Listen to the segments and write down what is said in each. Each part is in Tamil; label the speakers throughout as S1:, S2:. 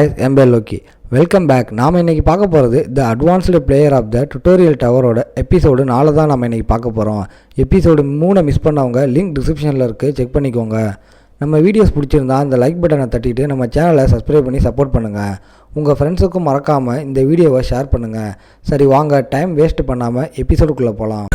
S1: guys, MBL Loki. Welcome back. நாம் இன்றைக்கி பார்க்க போகிறது the advanced player of the tutorial டவரோட எபிசோடு 4 தான் நம்ம இன்றைக்கி பார்க்க போகிறோம். எபிசோடு 3 மிஸ் பண்ணவங்க லிங்க் டிஸ்கிரிப்ஷனில் இருக்குது, செக் பண்ணிக்கோங்க. நம்ம வீடியோஸ் பிடிச்சிருந்தா அந்த லைக் பட்டனை தட்டிட்டு நம்ம சேனலை சப்ஸ்கிரைப் பண்ணி சப்போர்ட் பண்ணுங்கள். உங்கள் ஃப்ரெண்ட்ஸுக்கும் மறக்காமல் இந்த வீடியோவை ஷேர் பண்ணுங்கள். சரி வாங்க, டைம் வேஸ்ட் பண்ணாமல் எபிசோடுக்குள்ளே போகலாம்.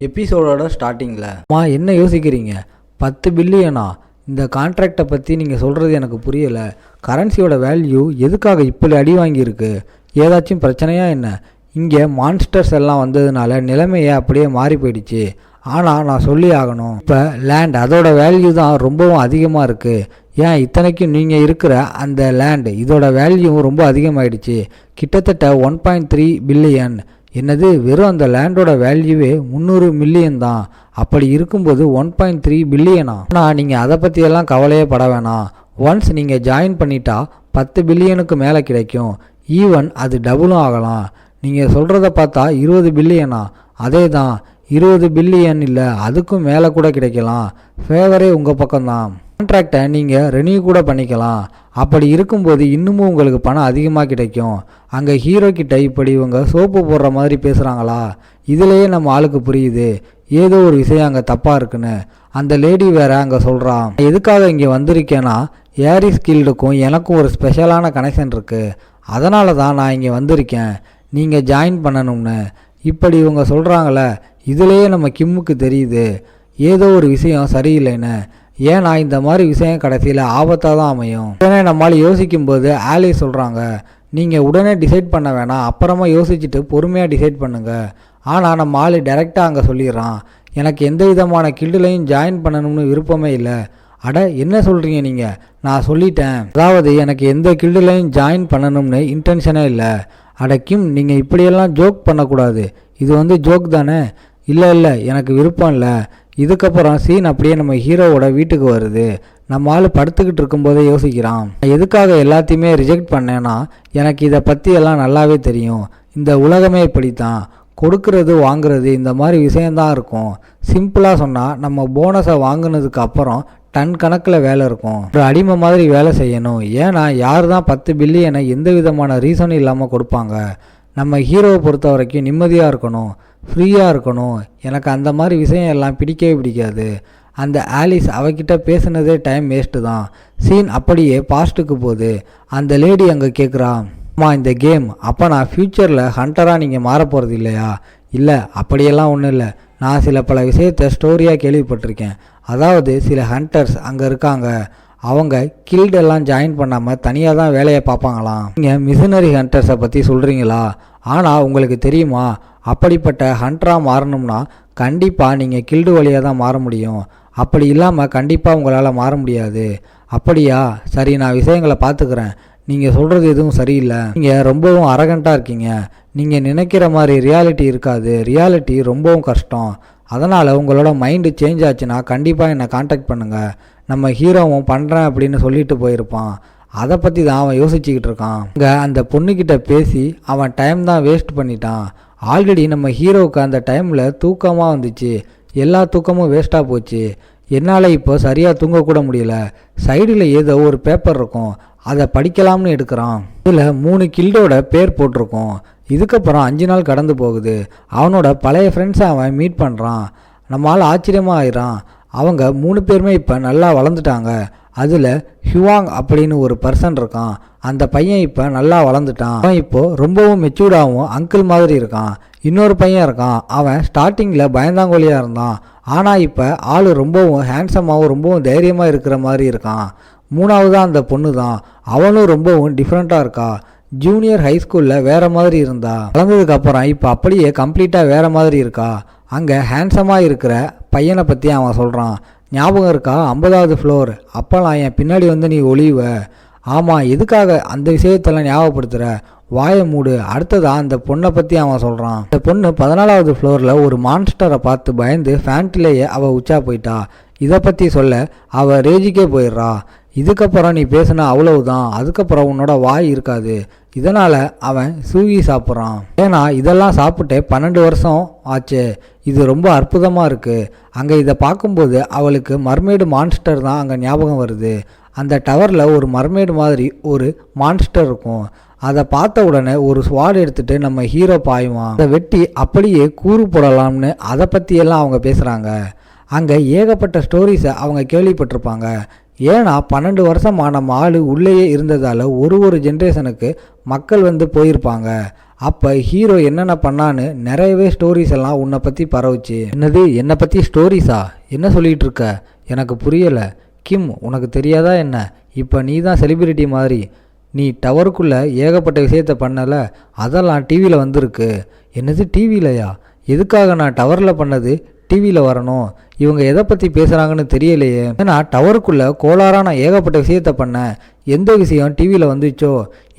S1: எபிசோடோட ஸ்டார்டிங்கில் என்ன யோசிக்கிறீங்க? 10 பில்லியனா? இந்த கான்ட்ராக்டை பற்றி நீங்கள் சொல்கிறது எனக்கு புரியலை. கரன்சியோட வேல்யூ எதுக்காக இப்படி அடி வாங்கியிருக்கு? ஏதாச்சும் பிரச்சனையா என்ன? இங்கே மான்ஸ்டர்ஸ் எல்லாம் வந்ததுனால நிலைமையை அப்படியே மாறி போயிடுச்சு. ஆனால் நான் சொல்லி ஆகணும், இப்போ லேண்ட் அதோட வேல்யூ தான் ரொம்பவும் அதிகமாக இருக்குது. ஏன் இத்தனைக்கும் நீங்கள் இருக்கிற அந்த லேண்ட் இதோட வேல்யூவும் ரொம்ப அதிகமாகிடுச்சு. கிட்டத்தட்ட 1.3 பில்லியன். என்னது, வெறும் அந்த லேண்டோட வேல்யூவே 300 மில்லியன் தான். அப்படி இருக்கும்போது 1.3 பில்லியனா? ஆனால் நீங்கள் அதை பற்றியெல்லாம் கவலையே பட வேணாம். ஒன்ஸ் நீங்கள் ஜாயின் பண்ணிட்டா 10 பில்லியனுக்கு மேலே கிடைக்கும். ஈவன் அது டபுளும் ஆகலாம். நீங்கள் சொல்கிறத பார்த்தா 20 பில்லியனா? அதே தான், 20 பில்லியன் இல்லை, அதுக்கும் மேலே கூட கிடைக்கலாம். ஃபேவரே உங்கள் பக்கம்தான். கான்ட்ராக்டை நீங்கள் ரெனியூ கூட பண்ணிக்கலாம். அப்படி இருக்கும்போது இன்னமும் உங்களுக்கு பணம் அதிகமாக கிடைக்கும். அங்கே ஹீரோ கிட்ட இப்படி இவங்க சோப்பு போடுற மாதிரி பேசுகிறாங்களா? இதிலேயே நம்ம ஆளுக்கு புரியுது ஏதோ ஒரு விஷயம் அங்கே தப்பாக இருக்குன்னு. அந்த லேடி வேற அங்கே சொல்கிறான், எதுக்காக இங்கே வந்திருக்கேன்னா ஏரிஸ் கில்டுக்கும் எனக்கும் ஒரு ஸ்பெஷலான கனெக்ஷன் இருக்குது, அதனால தான் நான் இங்கே வந்திருக்கேன், நீங்கள் ஜாயின் பண்ணணும்னு. இப்படி இவங்க சொல்கிறாங்களே, இதிலேயே நம்ம கிம்முக்கு தெரியுது ஏதோ ஒரு விஷயம் சரியில்லைன்னு. ஏன்னா இந்த மாதிரி விஷயம் கடைசியில் ஆபத்தாக தான் அமையும். உடனே நம்மளால் யோசிக்கும்போது ஆலி சொல்கிறாங்க, நீங்கள் உடனே டிசைட் பண்ண வேணாம், அப்புறமா யோசிச்சுட்டு பொறுமையாக டிசைட் பண்ணுங்கள். ஆனால் நம்ம ஆள் டைரெக்டாக அங்கே சொல்லிடுறான், எனக்கு எந்த விதமான கில்டுலையும் ஜாயின் பண்ணணும்னு விருப்பமே இல்லை. அட என்ன சொல்கிறீங்க நீங்கள்? நான் சொல்லிட்டேன், அதாவது எனக்கு எந்த கில்டுலையும் ஜாயின் பண்ணணும்னு இன்டென்ஷனே இல்லை. அட கிம், நீங்கள் இப்படியெல்லாம் ஜோக் பண்ணக்கூடாது. இது ஜோக் தானே? இல்லை எனக்கு விருப்பம் இல்லை. இதுக்கப்புறம் சீன் அப்படியே நம்ம ஹீரோவோட வீட்டுக்கு வருது. நம்ம ஆள் படுத்துக்கிட்டு இருக்கும்போதே யோசிக்கிறான், எதுக்காக எல்லாத்தையுமே ரிஜெக்ட் பண்ணேன்னா எனக்கு இதை பற்றி எல்லாம் நல்லாவே தெரியும். இந்த உலகமே இப்படித்தான், கொடுக்கறது வாங்குறது இந்த மாதிரி விஷயந்தான் இருக்கும். சிம்பிளாக சொன்னால் நம்ம போனஸை வாங்கினதுக்கு அப்புறம் டன் கணக்கில் வேலை இருக்கும். ஒரு அடிமை மாதிரி வேலை செய்யணும். ஏன்னா யார் தான் 10 பில்லியனை எந்த விதமான ரீசனும் இல்லாமல் கொடுப்பாங்க? நம்ம ஹீரோவை பொறுத்த வரைக்கும் நிம்மதியாக இருக்கணும், ஃப்ரீயாக இருக்கணும். எனக்கு அந்த மாதிரி விஷயம் எல்லாம் பிடிக்கவே பிடிக்காது. அந்த ஆலிஸ் அவகிட்ட பேசுனதே டைம் வேஸ்ட்டு தான். சீன் அப்படியே பாஸ்ட்டுக்கு போகுது. அந்த லேடி அங்கே கேட்குறா, அம்மா இந்த கேம் அப்போ நான் ஃப்யூச்சரில் ஹண்டராக நீங்கள் மாற போகிறது இல்லையா? இல்லை, அப்படியெல்லாம் ஒன்றும் இல்லை. நான் சில பல விஷயத்தை ஸ்டோரியாக கேள்விப்பட்டிருக்கேன். அதாவது சில ஹண்டர்ஸ் அங்கே இருக்காங்க, அவங்க கில்டெல்லாம் ஜாயின் பண்ணாமல் தனியாக தான் வேலையை பார்ப்பாங்களாம். நீங்கள் மிஷினரி ஹண்டர்ஸை பற்றி சொல்கிறீங்களா? ஆனால் உங்களுக்கு தெரியுமா, அப்படிப்பட்ட ஹண்டராக மாறணும்னா கண்டிப்பாக நீங்கள் கில்டு வழியாக தான் மாற முடியும். அப்படி இல்லாமல் கண்டிப்பாக உங்களால் மாற முடியாது. அப்படியா? சரி, நான் விஷயங்களை பார்த்துக்கிறேன். நீங்கள் சொல்கிறது எதுவும் சரியில்லை. நீங்கள் ரொம்பவும் அரகண்ட்டாக இருக்கீங்க. நீங்கள் நினைக்கிற மாதிரி ரியாலிட்டி இருக்காது. ரியாலிட்டி ரொம்பவும் கஷ்டம். அதனால் உங்களோட மைண்டு சேஞ்ச் ஆச்சுன்னா கண்டிப்பாக என்னை காண்டாக்ட் பண்ணுங்கள். நம்ம ஹீரோவும் பண்ணுறேன் அப்படின்னு சொல்லிட்டு போயிருப்பான். அதை பற்றி தான் அவன் யோசிச்சுக்கிட்டு இருக்கான். இங்கே அந்த பொண்ணுக்கிட்ட பேசி அவன் டைம் தான் வேஸ்ட் பண்ணிட்டான். ஆல்ரெடி நம்ம ஹீரோவுக்கு அந்த டைமில் தூக்கமாக வந்துச்சு, எல்லா தூக்கமும் வேஸ்ட்டாக போச்சு. என்னால் இப்போ சரியாக தூங்கக்கூட முடியல. சைடில் ஏதோ ஒரு பேப்பர் இருக்கும், அதை படிக்கலாம்னு எடுக்கிறான். இதில் 3 கில்டோட பேர் போட்டிருக்கோம். இதுக்கப்புறம் 5 நாள் கடந்து போகுது. அவனோட பழைய ஃப்ரெண்ட்ஸை அவன் மீட் பண்ணுறான். நம்மளால் ஆச்சரியமாக ஆயிடான். அவங்க 3 பேருமே இப்போ நல்லா வளர்ந்துட்டாங்க. அதில் ஹுவாங் அப்படின்னு ஒரு பர்சன் இருக்கான். அந்த பையன் இப்போ நல்லா வளர்ந்துட்டான். அவன் இப்போது ரொம்பவும் மெச்சூர்டாகவும் அங்கிள் மாதிரி இருக்கான். இன்னொரு பையன் இருக்கான், அவன் ஸ்டார்டிங்கில் பயந்தாங்கோலியாக இருந்தான். ஆனால் இப்போ ஆள் ரொம்பவும் ஹேண்ட்ஸமாகவும் ரொம்பவும் தைரியமாக இருக்கிற மாதிரி இருக்கான். 3ஆவதாக அந்த பொண்ணு தான், அவனும் ரொம்பவும் டிஃப்ரெண்ட்டாக இருக்கா. ஜூனியர் ஹை ஸ்கூலில் வேறு மாதிரி இருந்தா, வளர்ந்ததுக்கப்புறம் இப்போ அப்படியே கம்ப்ளீட்டாக வேறு மாதிரி இருக்கா. அங்கே ஹேண்ட்ஸமாக இருக்கிற பையனை பற்றி அவன் சொல்கிறான், ஞாபகம் இருக்கா 50வது ஃப்ளோர், அப்போலாம் என் பின்னாடி நீ ஒளிவ. ஆமாம், எதுக்காக அந்த விஷயத்தெல்லாம் ஞாபகப்படுத்துகிற? வாயை மூடு. அடுத்ததான் அந்த பொண்ணை பற்றி அவன் சொல்கிறான். அந்த பொண்ணு 14வது ஃப்ளோரில் ஒரு மான்ஸ்டரை பார்த்து பயந்து ஃபேண்ட்லேயே அவள் உச்சா போயிட்டா. இதை பற்றி சொல்ல அவள் ரேஜிக்கே போயிடுறா. இதுக்கப்புறம் நீ பேசுனா அவ்வளவுதான், அதுக்கப்புறம் உன்னோட வாய் இருக்காது. இதனால் அவன் சூகி சாப்பிட்றான். ஏன்னா இதெல்லாம் சாப்பிட்டு 12 வருஷம் ஆச்சு. இது ரொம்ப அற்புதமாக இருக்குது. அங்கே இதை பார்க்கும்போது அவளுக்கு மர்மேடு மான்ஸ்டர் தான் அங்கே ஞாபகம் வருது. அந்த டவரில் ஒரு மர்மேடு மாதிரி ஒரு மான்ஸ்டர் இருக்கும். அதை பார்த்த உடனே ஒரு ஸ்வாட் எடுத்துகிட்டு நம்ம ஹீரோ பாயுவான். அதை வெட்டி அப்படியே கூறு போடலாம்னு அதை பற்றியெல்லாம் அவங்க பேசுகிறாங்க. அங்கே ஏகப்பட்ட ஸ்டோரிஸை அவங்க கேள்விப்பட்டிருப்பாங்க. ஏன்னா 12 வருஷமாக நம்ம ஆள் உள்ளேயே இருந்ததால் ஒரு ஜென்ரேஷனுக்கு மக்கள் வந்து போயிருப்பாங்க. அப்போ ஹீரோ என்னென்ன பண்ணான்னு நிறையவே ஸ்டோரிஸ் எல்லாம் உன்னை பற்றி பரவுச்சு. என்னது, என்னை பற்றி ஸ்டோரிஸா? என்ன சொல்லிகிட்டு இருக்க? எனக்கு புரியலை. கிம், உனக்கு தெரியாதா என்ன? இப்போ நீ தான் செலிபிரிட்டி மாதிரி. நீ டவருக்குள்ளே ஏகப்பட்ட விஷயத்த பண்ணலை, அதெல்லாம் டிவியில் வந்திருக்கு. என்னது, டிவிலையா? எதுக்காக நான் டவரில் பண்ணது டிவியில் வரணும்? இவங்க எதை பற்றி பேசுகிறாங்கன்னு தெரியலையே. ஏன்னா டவருக்குள்ளே கோளாறாக நான் ஏகப்பட்ட விஷயத்த பண்ணேன். எந்த விஷயம் டிவியில் வந்துச்சோ?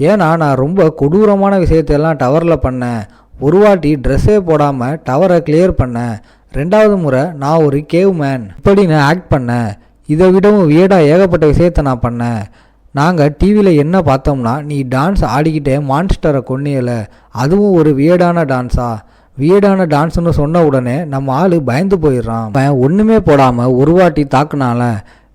S1: ஏன்னா நான் ரொம்ப கொடூரமான விஷயத்தையெல்லாம் டவரில் பண்ணேன். ஒரு வாட்டி ட்ரெஸ்ஸே போடாமல் டவரை கிளியர் பண்ணேன். 2வது முறை நான் ஒரு கேவ் மேன் இப்படின்னு ஆக்ட் பண்ணேன். இதை விடவும் வியடாக ஏகப்பட்ட விஷயத்த நான் பண்ணேன். நாங்கள் டிவியில் என்ன பார்த்தோம்னா, நீ டான்ஸ் ஆடிக்கிட்டே மான்ஸ்டரை கொன்னியலை, அதுவும் ஒரு வியடான டான்ஸா? வியடான டான்ஸ்னு சொன்ன உடனே நம்ம ஆள் பயந்து போயிடுறான். அவன் ஒன்றுமே போடாமல் ஒரு வாட்டி தாக்குனால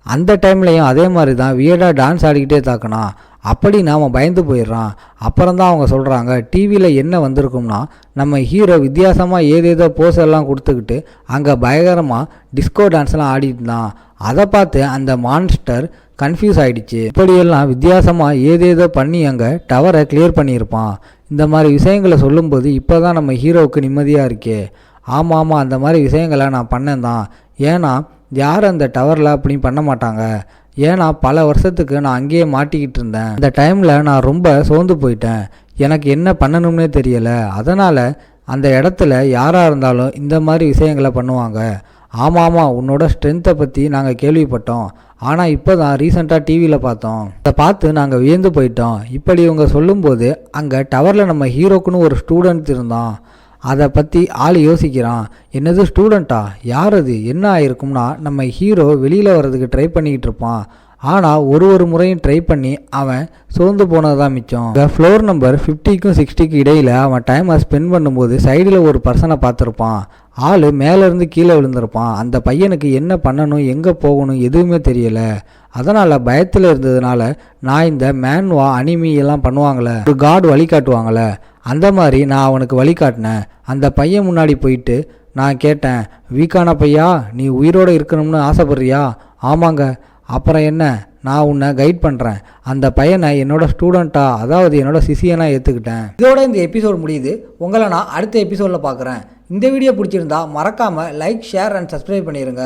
S1: அந்த டைம்லையும் அதே மாதிரி தான் வியடாக டான்ஸ் ஆடிக்கிட்டே தாக்குனான். அப்படி நாம் பயந்து போயிடுறான். அப்புறம் தான் அவங்க சொல்கிறாங்க, டிவியில் என்ன வந்திருக்கும்னா, நம்ம ஹீரோ வித்தியாசமாக ஏதேதோ போஸ் எல்லாம் கொடுத்துக்கிட்டு அங்கே பயங்கரமாக டிஸ்கோ டான்ஸ்லாம் ஆடிட்டு இருந்தான். அதை பார்த்து அந்த மான்ஸ்டர் கன்ஃபியூஸ் ஆகிடுச்சு. இப்படியெல்லாம் வித்தியாசமாக ஏதேதோ பண்ணி அங்கே டவரை கிளியர் பண்ணியிருப்பான். இந்த மாதிரி விஷயங்களை சொல்லும்போது இப்போ தான் நம்ம ஹீரோவுக்கு நிம்மதியாக இருக்கே. ஆமாம், அந்த மாதிரி விஷயங்களை நான் பண்ணேன் தான். ஏன்னா யார் அந்த டவரில் அப்படி பண்ண மாட்டாங்க. ஏன்னா பல வருஷத்துக்கு நான் அங்கேயே மாட்டிக்கிட்டு இருந்தேன். அந்த டைமில் நான் ரொம்ப சோர்ந்து போயிட்டேன். எனக்கு என்ன பண்ணணும்னே தெரியலை. அதனால் அந்த இடத்துல யாராக இருந்தாலும் இந்த மாதிரி விஷயங்களை பண்ணுவாங்க. ஆமாம், உன்னோட ஸ்ட்ரென்த்தை பற்றி நாங்கள் கேள்விப்பட்டோம். ஆனால் இப்போ தான் ரீசெண்டாக டிவியில் பார்த்தோம். அதை பார்த்து நாங்கள் வியந்து போயிட்டோம். இப்படி இவங்க சொல்லும்போது அங்கே டவரில் நம்ம ஹீரோக்குன்னு ஒரு ஸ்டூடெண்ட் இருந்தான். அதை பற்றி ஆள் யோசிக்கிறான். என்னது, ஸ்டூடெண்ட்டா? யார் அது? என்ன ஆயிருக்கும்னா, நம்ம ஹீரோ வெளியில் வர்றதுக்கு ட்ரை பண்ணிக்கிட்டு இருப்பான். ஆனால் ஒரு முறையும் ட்ரை பண்ணி அவன் சோர்ந்து போனது தான் மிச்சம். ஃப்ளோர் நம்பர் 50க்கும் 60க்கும் இடையில் அவன் டைமை ஸ்பெண்ட் பண்ணும்போது சைடில் ஒரு பர்சனை பார்த்துருப்பான். ஆள் மேலேருந்து கீழே விழுந்திருப்பான். அந்த பையனுக்கு என்ன பண்ணணும், எங்கே போகணும் எதுவுமே தெரியலை. அதனால் பயத்தில் இருந்ததுனால நான் இந்த மேன்வா அனிமி எல்லாம் பண்ணுவாங்களே, ஒரு காட் வழிகாட்டுவாங்களே, அந்த மாதிரி நான் அவனுக்கு வழிகாட்டினேன். அந்த பையன் முன்னாடி போயிட்டு நான் கேட்டேன், வீக்கான பையா, நீ உயிரோடு இருக்கணும்னு ஆசைப்படுறியா? ஆமாங்க. அப்புறம் என்ன, நான் உன்னை கைட் பண்ணுறேன். அந்த பையனை என்னோட ஸ்டூடெண்ட்டாக, அதாவது என்னோட சிஷியனாக ஏற்றுக்கிட்டேன். இதோட இந்த எபிசோட் முடியுது. உங்களை நான் அடுத்த எபிசோடில் பார்க்குறேன். இந்த வீடியோ பிடிச்சிருந்தா மறக்காமல் லைக், ஷேர் அண்ட் சப்ஸ்கிரைப் பண்ணிடுங்க.